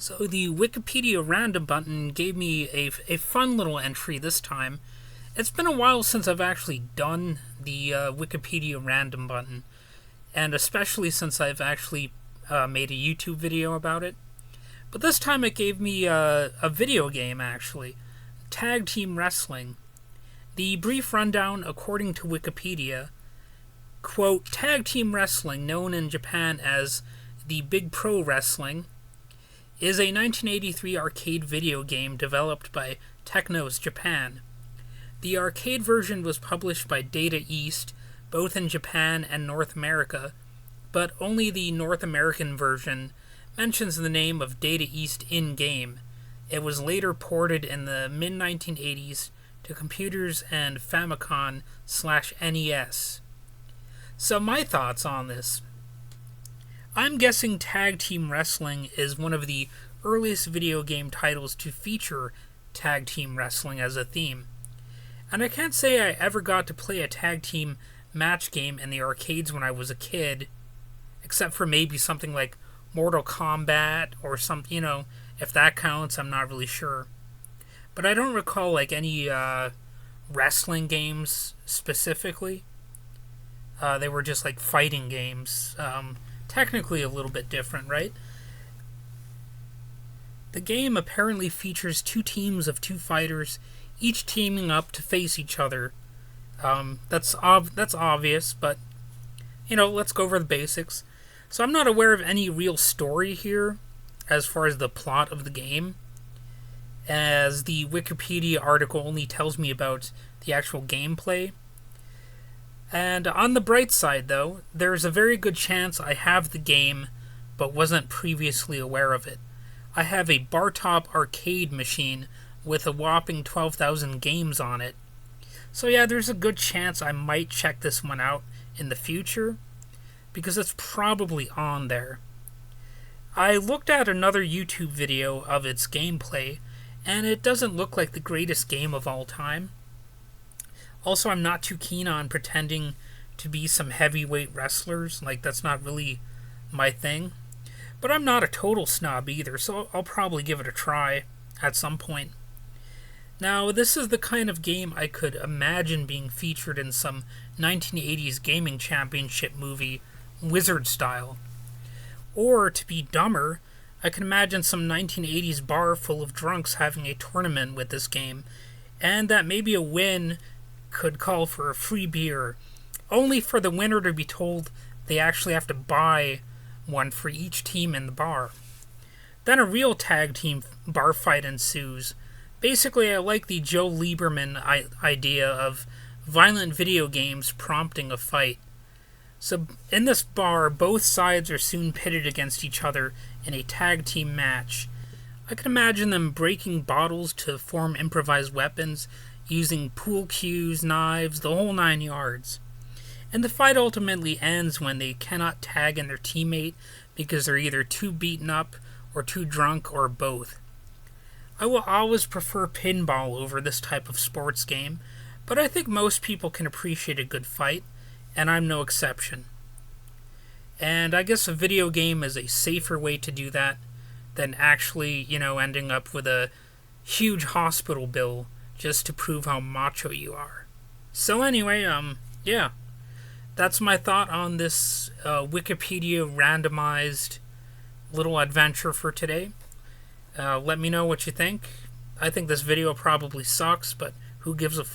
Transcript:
So the Wikipedia random button gave me a fun little entry this time. It's been a while since I've actually done the Wikipedia random button, and especially since I've actually made a YouTube video about it. But this time it gave me a video game, actually. Tag Team Wrestling. The brief rundown, according to Wikipedia, quote, Tag Team Wrestling, known in Japan as the Big Pro Wrestling, is a 1983 arcade video game developed by Technos Japan. The arcade version was published by Data East, both in Japan and North America, but only the North American version mentions the name of Data East in-game. It was later ported in the mid-1980s to computers and Famicom/NES. So my thoughts on this. I'm guessing Tag Team Wrestling is one of the earliest video game titles to feature tag team wrestling as a theme. And I can't say I ever got to play a tag team match game in the arcades when I was a kid, except for maybe something like Mortal Kombat or something, if that counts, I'm not really sure. But I don't recall any wrestling games specifically. They were just like fighting games. Technically a little bit different, right? The game apparently features two teams of two fighters, each teaming up to face each other. That's obvious, but let's go over the basics. So I'm not aware of any real story here as far as the plot of the game, as the Wikipedia article only tells me about the actual gameplay. And on the bright side, though, there's a very good chance I have the game, but wasn't previously aware of it. I have a bar-top arcade machine with a whopping 12,000 games on it. So yeah, there's a good chance I might check this one out in the future, because it's probably on there. I looked at another YouTube video of its gameplay, and it doesn't look like the greatest game of all time. Also, I'm not too keen on pretending to be some heavyweight wrestlers. That's not really my thing. But I'm not a total snob either, so I'll probably give it a try at some point. Now, this is the kind of game I could imagine being featured in some 1980s gaming championship movie, Wizard style. Or, to be dumber, I can imagine some 1980s bar full of drunks having a tournament with this game, and that maybe a win could call for a free beer, only for the winner to be told they actually have to buy one for each team in the bar. Then a real tag team bar fight ensues. Basically, I like the Joe Lieberman idea of violent video games prompting a fight. So in this bar, both sides are soon pitted against each other in a tag team match. I can imagine them breaking bottles to form improvised weapons, using pool cues, knives, the whole 9 yards. And the fight ultimately ends when they cannot tag in their teammate because they're either too beaten up or too drunk or both. I will always prefer pinball over this type of sports game, but I think most people can appreciate a good fight, and I'm no exception. And I guess a video game is a safer way to do that than actually, ending up with a huge hospital bill just to prove how macho you are. So anyway, yeah. That's my thought on this Wikipedia randomized little adventure for today. Let me know what you think. I think this video probably sucks, but who gives a f***?